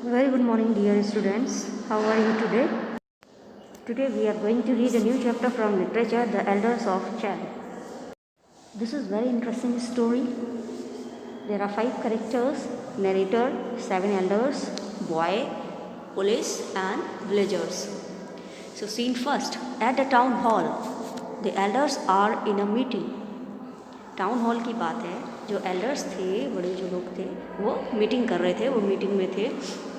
Very good morning, dear students. How are you today? Today we are going to read a new chapter from literature, The Elders of Chad. This is very interesting story. There are 5 characters: narrator, 7 elders, boy, police, and villagers. So, scene first. At the town hall, the elders are in a meeting. Town hall की बात है, जो elders थे, बड़े जो लोग थे, वो मीटिंग कर रहे थे, वो मीटिंग में थे.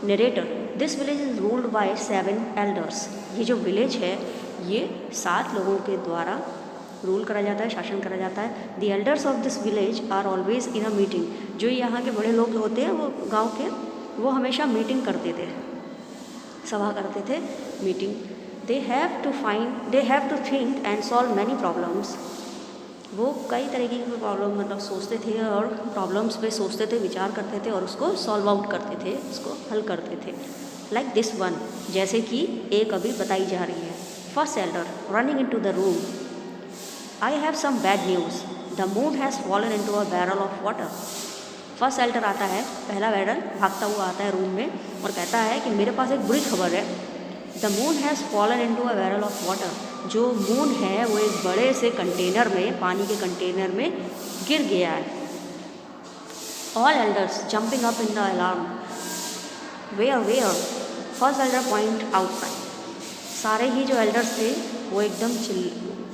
Narrator, this village is ruled by 7 elders. ये जो विलेज है ये 7 लोगों के द्वारा रूल करा जाता है, शासन करा जाता है. The elders of this village are always in a meeting. जो यहाँ के बड़े लोग होते हैं, वो गाँव के, वो हमेशा मीटिंग करते थे, सभा करते थे, meeting. They have to think and solve many problems. वो कई तरीके की प्रॉब्लम मतलब सोचते थे और प्रॉब्लम्स पे सोचते थे, विचार करते थे और उसको सॉल्व आउट करते थे, उसको हल करते थे. लाइक दिस वन, जैसे कि एक अभी बताई जा रही है. First elder running into the room, I have some bad news, the moon has fallen into a barrel of water. First elder आता है, पहला बैरल भागता हुआ आता है रूम में और कहता है कि मेरे पास एक बुरी खबर है. The moon has fallen into a barrel of water. जो मून है वो एक बड़े से कंटेनर में, पानी के कंटेनर में गिर गया है. All elders jumping up in the alarm. Where first elder point outside. सारे ही जो एल्डर्स थे वो एकदम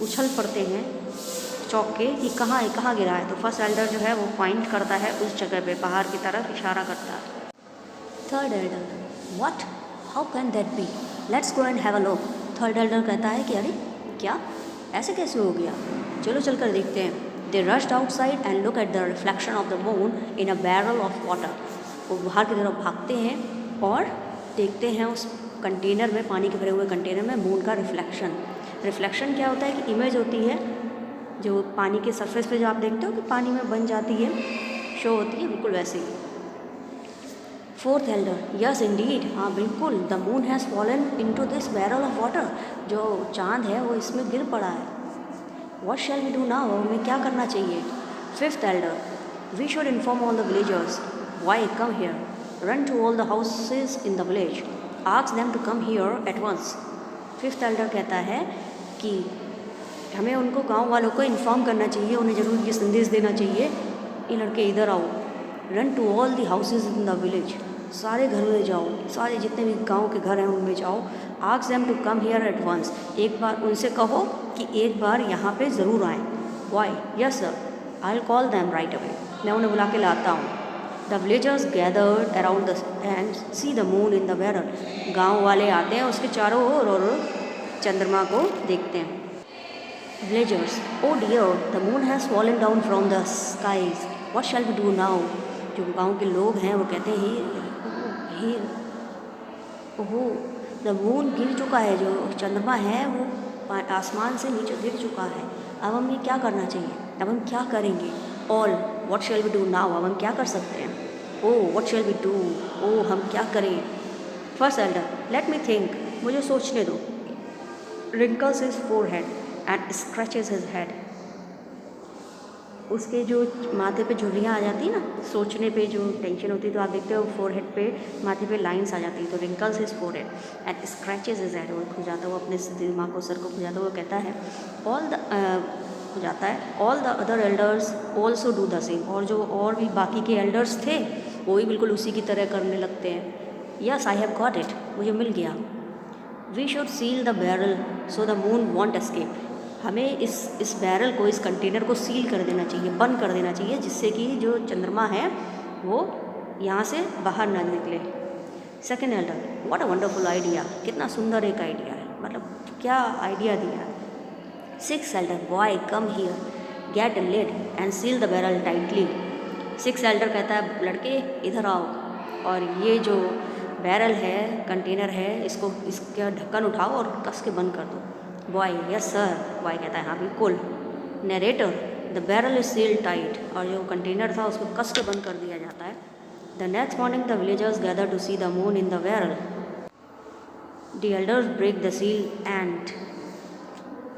उछल पड़ते हैं चौंक के कि कहाँ है, कहाँ गिरा है. तो फर्स्ट एल्डर जो है वो पॉइंट करता है उस जगह पे, बाहर की तरफ इशारा करता है. Third elder, what, how can that be, let's go and have a look. Third elder कहता है कि अरे क्या, ऐसे कैसे हो गया, चलो चल कर देखते हैं. They rushed outside and look at the reflection of the moon in a barrel of water. वो बाहर की तरफ भागते हैं और देखते हैं उस कंटेनर में, पानी के भरे हुए कंटेनर में मून का रिफ्लेक्शन. रिफ्लेक्शन क्या होता है कि इमेज होती है जो पानी के सरफेस पे जो आप देखते हो कि पानी में बन जाती है, शो होती है, बिल्कुल वैसे ही. फोर्थ एल्डर, यस इंडीड, हाँ बिल्कुल, the moon has fallen into this barrel of water. जो चांद है वो इसमें गिर पड़ा है. What shall we do now, हमें क्या करना चाहिए. Fifth elder, we should inform all the villagers. Why, come here, run to all the houses in the village, ask them to come here at once. Fifth elder कहता है कि हमें उनको, गांव वालों को इन्फॉर्म करना चाहिए, उन्हें ज़रूर ये संदेश देना चाहिए, ये लड़के इधर आओ. Run to all the houses in the village, सारे घरों में जाओ, सारे जितने भी गांव के घर हैं उनमें जाओ. Ask them to come here at once, एक बार उनसे कहो कि एक बार यहाँ पे ज़रूर आएँ. Why, yes sir, I will call them right away, मैं उन्हें बुला के लाता हूँ. The villagers gathered around the end C the moon in the barrel. गाँव वाले आते हैं उसके चारों ओर और चंद्रमा को देखते हैं. Villagers, oh dear, the moon has fallen down from the skies, what shall we do now. जो गांव के लोग हैं वो कहते हैं ही ओहो, द मून गिर चुका है, जो चंद्रमा है वो आसमान से नीचे गिर चुका है, अब हमें क्या करना चाहिए, अब हम क्या करेंगे. All, what shall we do now, अब हम क्या कर सकते हैं. Oh what shall we do, ओ हम क्या करें. First elder, let me think, मुझे सोचने दो. Wrinkles his forehead and scratches his head. उसके जो माथे पे झुर्रियाँ आ जाती है ना, सोचने पे जो टेंशन होती है, तो आप देखते हो फोरहेड पे, माथे पे लाइंस आ जाती है. तो wrinkles his forehead and scratches his head, वो खुजाता हुआ अपने दिमाग को, सर को खुजाता हुआ कहता है, ऑल द खुजाता है, all the other elders also do the same. और जो और भी बाकी के एल्डर्स थे वो भी बिल्कुल उसी की तरह करने लगते हैं. Yes, I have got it, मुझे मिल गया. We should seal the barrel so the moon won't escape. हमें इस बैरल को, इस कंटेनर को सील कर देना चाहिए, बंद कर देना चाहिए, जिससे कि जो चंद्रमा है वो यहाँ से बाहर ना निकले. Second Elder, what a wonderful idea, कितना सुंदर एक आइडिया है, मतलब क्या आइडिया दिया है. Six elder, boy come here, get a lid and seal the barrel tightly. Six elder कहता है, लड़के इधर आओ और ये जो बैरल है, कंटेनर है, इसका ढक्कन उठाओ और कस के बंद कर दो. बॉय, यस सर, बॉय कहता है हाँ बिल्कुल. Narrator, the barrel is sealed tight, और जो कंटेनर था उसको कस के बंद कर दिया जाता है. The next morning the villagers gather to see the moon in the barrel. The elders break the seal and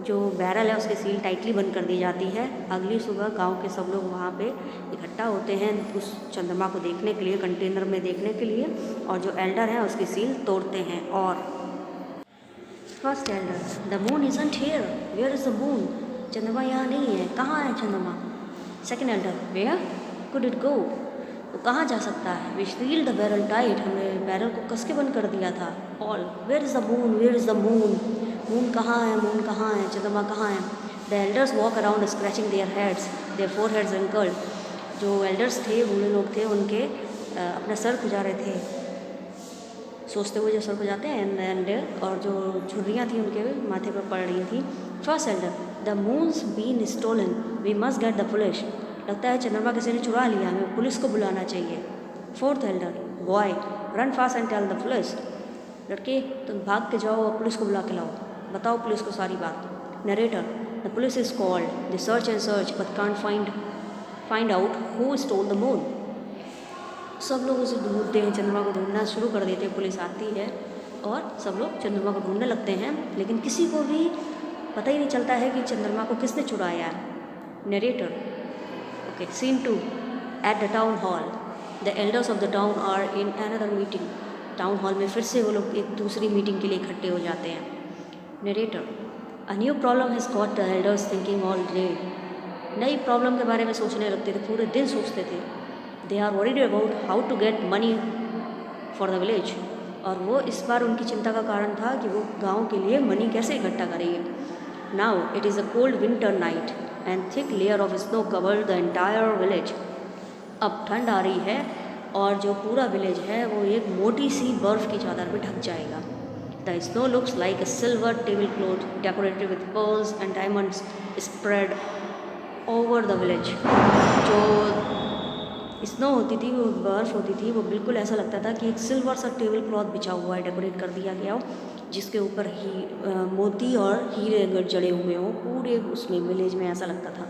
जो बैरल है उसकी सील टाइटली बंद कर दी जाती है। अगली सुबह गांव के सब लोग वहाँ पे इकट्ठा होते हैं उस चंद्रमा को देखने के लिए, कंटेनर में देखने के लिए, और जो एल्डर हैं उसकी सील तोड़ते हैं। और first elder, the moon isn't here, where is the moon, चंद्रमा यहाँ नहीं है, कहाँ है चंद्रमा। Second elder, where could it go, वो कहाँ जा सकता है। We seal the barrel tight, हमने बैरल को कस के बंद कर दिया था। All, where is the moon, where is the moon, moon कहाँ है, मून कहाँ है, चंद्रमा कहाँ है। The elders walk around scratching their heads, their foreheads wrinkled, जो एल्डर्स थे, बूढ़े लोग थे, उनके अपना सर खुजा रहे थे, सोचते हुए जो सर खुजाते हैं, एंड और जो झुर्रियाँ थी उनके माथे पर पड़ रही थी। First elder, the moon's been stolen, we must get the police, लगता है चंद्रमा किसी ने चुरा लिया, हमें पुलिस को बुलाना चाहिए। Fourth elder, boy run fast and tell the police, लड़के तुम भाग के जाओ और पुलिस को बुला के लाओ, बताओ पुलिस को सारी बात। Narrator, the police is called, they search and search but can't find out who stole the moon, सब लोग उसे ढूंढते हैं, चंद्रमा को ढूंढना शुरू कर देते हैं। पुलिस आती है और सब लोग चंद्रमा को ढूंढने लगते हैं, लेकिन किसी को भी पता ही नहीं चलता है कि चंद्रमा को किसने चुराया है। Narrator, okay, scene 2, at the town hall, the elders of the town are in another meeting, town hall में फिर से वो लोग एक दूसरी मीटिंग के लिए इकट्ठे हो जाते हैं। Narrator, a new problem has got the elders thinking all day, नई प्रॉब्लम के बारे में सोचने लगते थे, पूरे दिन सोचते थे। They are worried about how to get money for the village, और वो इस बार उनकी चिंता का कारण था कि वो गांव के लिए मनी कैसे इकट्ठा करेंगे। Now it is a cold winter night and thick layer of snow covered the entire village, अब ठंड आ रही है और जो पूरा विलेज है वो एक मोटी सी बर्फ़ की चादर में ढक जाएगा। The snow looks like a silver table cloth decorated with pearls and diamonds spread over the village, जो स्नो होती थी, वो बर्फ़ होती थी, वो बिल्कुल ऐसा लगता था कि एक सिल्वर सा टेबल क्लॉथ बिछा हुआ है, डेकोरेट कर दिया गया हो, जिसके ऊपर मोती और हीरे जड़े हुए हों, पूरे उसमें विलेज में ऐसा लगता था।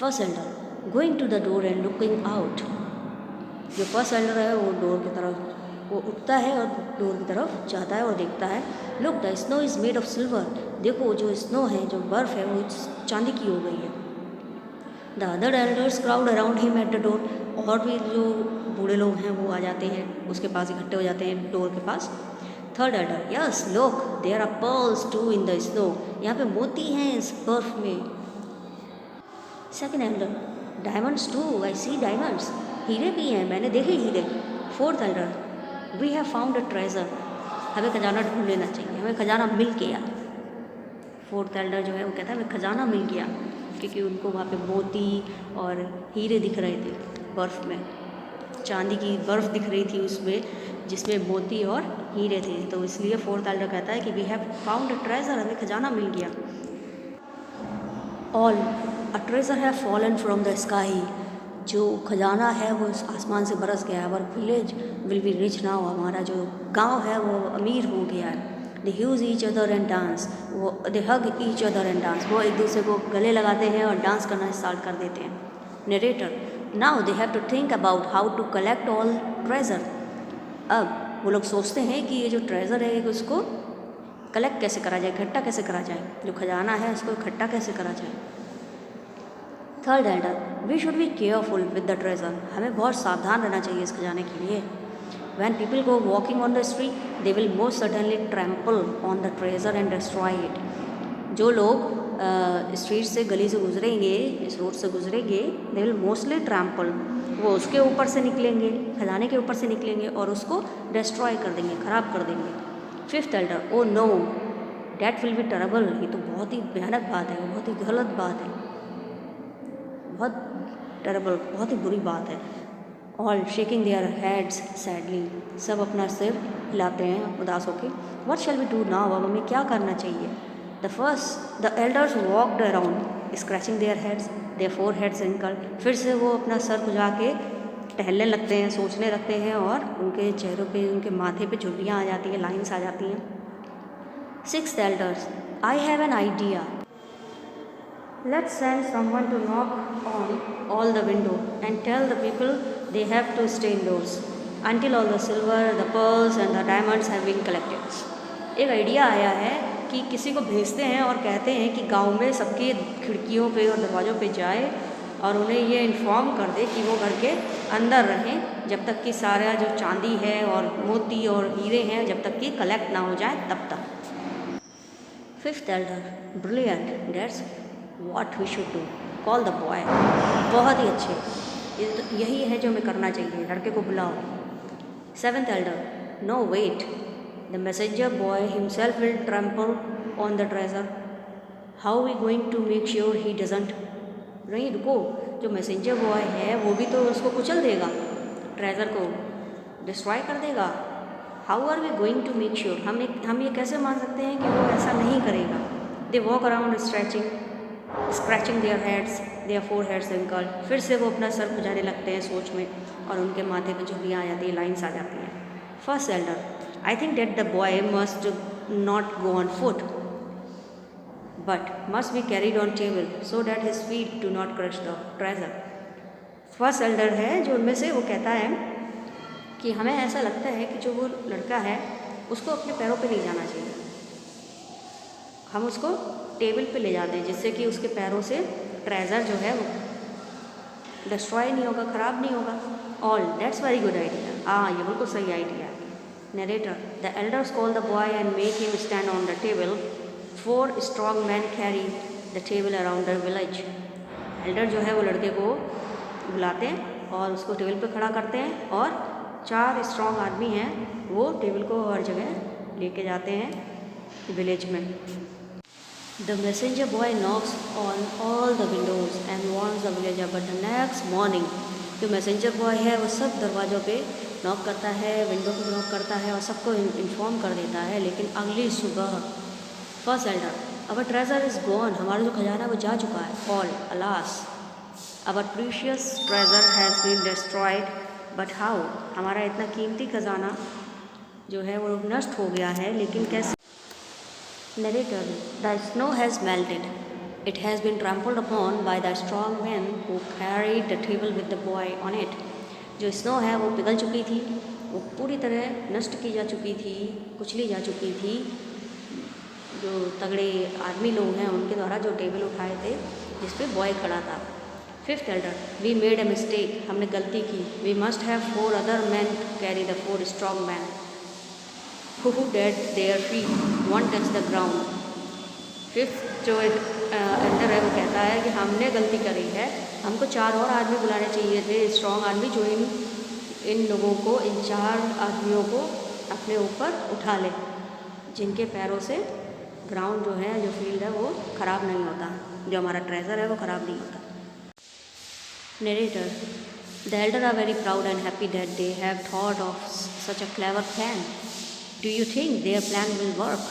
First elder, going to the door and looking out, जो फर्स्ट एल्डर है वो डोर की तरफ वो उठता है और डोर की तरफ जाता है और देखता है। Look the snow is made of silver, देखो जो स्नो है, जो बर्फ़ है, वो चांदी की हो गई है। The other elders crowd around him at the door, और भी जो बूढ़े लोग हैं वो आ जाते हैं, उसके पास इकट्ठे हो जाते हैं डोर के पास। Third elder, yes look there are pearls too in the snow, यहाँ पे मोती हैं इस बर्फ में। Second elder, diamonds too, I see diamonds, हीरे भी हैं, मैंने देखे हीरे। Fourth elder, we have found a treasure, हमें खजाना ढूंढ लेना चाहिए, हमें खजाना मिल गया। फोर्थ एल्डर जो है वो कहता है हमें खजाना मिल गया, क्योंकि उनको वहाँ पे मोती और हीरे दिख रहे थे बर्फ़ में, चांदी की बर्फ़ दिख रही थी उसमें, जिसमें मोती और हीरे थे, तो इसलिए फोर्थ एल्डर कहता है कि we have found a treasure, हमें खजाना मिल गया। All, a treasure have fallen from the sky, जो खजाना है वो इस आसमान से बरस गया है। Our village will be rich now, हमारा जो गांव है वो अमीर हो गया है। They hug each other and dance, वो they hug each other and dance, वो एक दूसरे को गले लगाते हैं और डांस करना स्टार्ट कर देते हैं। Narrator, now they have to think about how to collect all treasure, अब वो लोग सोचते हैं कि ये जो ट्रेजर है उसको कलेक्ट कैसे करा जाए, इकट्ठा कैसे करा जाए, जो खजाना है उसको इकट्ठा कैसे करा जाए। Third elder, we should be careful with the treasure, हमें बहुत सावधान रहना चाहिए इस खजाने के लिए। When people go walking on the street, they will most certainly trample on the treasure and destroy it. जो लोग स्ट्रीट से, गली से गुजरेंगे, इस रोड से गुजरेंगे, they will mostly trample, वो उसके ऊपर से निकलेंगे, खजाने के ऊपर से निकलेंगे और उसको डिस्ट्रॉय कर देंगे, ख़राब कर देंगे। Fifth Elder, oh know that will be terrible, ये तो बहुत ही भयानक बात है, बहुत ही गलत बात है, बहुत टेरेबल, बहुत ही बुरी बात है। All shaking their heads sadly, सब अपना सिर हिलाते हैं उदास होकर। What shall we do now, अब हमें क्या करना चाहिए। The elders walked around scratching their heads, their foreheads wrinkled, फिर से वो अपना सर खुजा के टहलने लगते हैं, सोचने लगते हैं और उनके चेहरों पे, उनके माथे पे झुर्रियाँ आ जाती हैं, लाइन्स आ जाती हैं। Sixth elders, I have an idea, let's send someone to knock on all the window and tell the people they have to stay indoors until all the silver, the pearls and the diamonds have been collected. एक idea आया है कि किसी को भेजते हैं और कहते हैं कि गांव में सबकी खिड़कियों पे और दरवाज़ों पे जाए और उन्हें ये इन्फॉर्म कर दे कि वो घर के अंदर रहें जब तक कि सारा जो चांदी है और मोती और हीरे हैं जब तक कि कलेक्ट ना हो जाए तब तक। Fifth elder, brilliant, that's what we should do, call the boy. बहुत ही अच्छे, यही है जो हमें करना चाहिए, लड़के को बुलाओ। Seventh elder, no wait, the messenger boy himself will trample on the treasure, how we going to make sure he doesn't. नहीं रुको, जो मैसेंजर बॉय है वो भी तो उसको कुचल देगा, ट्रेजर को डिस्ट्रॉय कर देगा। How are we going to make sure, हम ये कैसे मान सकते हैं कि वो ऐसा नहीं करेगा। They walk around scratching their heads, their foreheads wrinkle. फिर से वो अपना सर खुजाने लगते हैं सोच में और उनके माथे पे झुर्रियाँ आ जाती हैं, लाइन्स आ जाती हैं। First Elder, I think that the boy must not go on foot but must be carried on table so that his feet do not crush the treasure. First elder है जो उनमें से, वो कहता है कि हमें ऐसा लगता है कि जो वो लड़का है उसको अपने पैरों पे नहीं जाना चाहिए, हम उसको टेबल पे ले जाते हैं जिससे कि उसके पैरों से ट्रेजर जो है वो डिस्ट्रॉय नहीं होगा, ख़राब नहीं होगा। All that's very good idea, हाँ ये बिल्कुल सही आइडिया है। Narrator, the elders call the boy and make him stand on the table, 4 strong men carry the table around the village. Elder जो है वो लड़के को बुलाते हैं और उसको टेबल पे खड़ा करते हैं और 4 स्ट्रॉन्ग आदमी हैं वो टेबल को हर जगह लेके जाते हैं विलेज में। The messenger boy knocks on all the windows and warns the villager, but the next morning जो मैसेंजर बॉय है वो सब दरवाज़ों पे नॉक करता है, विंडो पे नॉक करता है और सबको इन्फॉर्म कर देता है, लेकिन अगली सुबह। First elder, our treasure is gone, हमारा जो खजाना वो जा चुका है। All, alas, our precious treasure has been destroyed, but how, हमारा इतना कीमती खजाना जो है वो नष्ट हो गया है, लेकिन कैसे। Narrator, the snow has melted, it has been trampled upon by the strong man who carried the table with the boy on it. जो स्नो है वो पिघल चुकी थी, वो पूरी तरह नष्ट की जा चुकी थी, कुचली जा चुकी थी। जो तगड़े आदमी लोग हैं उनके द्वारा जो टेबल उठाए थे जिस पे बॉय खड़ा था। Fifth elder, we made a mistake, हमने गलती की। We must have 4 other man carry the 4 strong man who did their feet one touch the ground. Fifth जो एल्डर है वो कहता है कि हमने गलती करी है, हमको 4 और आदमी बुलाने चाहिए थे, स्ट्रॉन्ग आदमी जो इन लोगों को, इन 4 आदमियों को अपने ऊपर उठा ले, जिनके पैरों से ग्राउंड जो है, जो फील्ड है वो ख़राब नहीं होता, जो हमारा ट्रेजर है वो ख़राब नहीं होता। Narrator, the elder are very proud and happy that they have thought of such a clever plan, do you think their plan will work.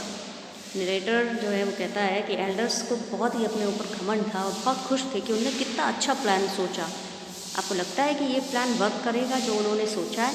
Narrator जो है वो कहता है कि एल्डर्स को बहुत ही अपने ऊपर घमंड था और बहुत खुश थे कि उन्होंने कितना अच्छा प्लान सोचा। आपको लगता है कि ये प्लान वर्क करेगा जो उन्होंने सोचा है।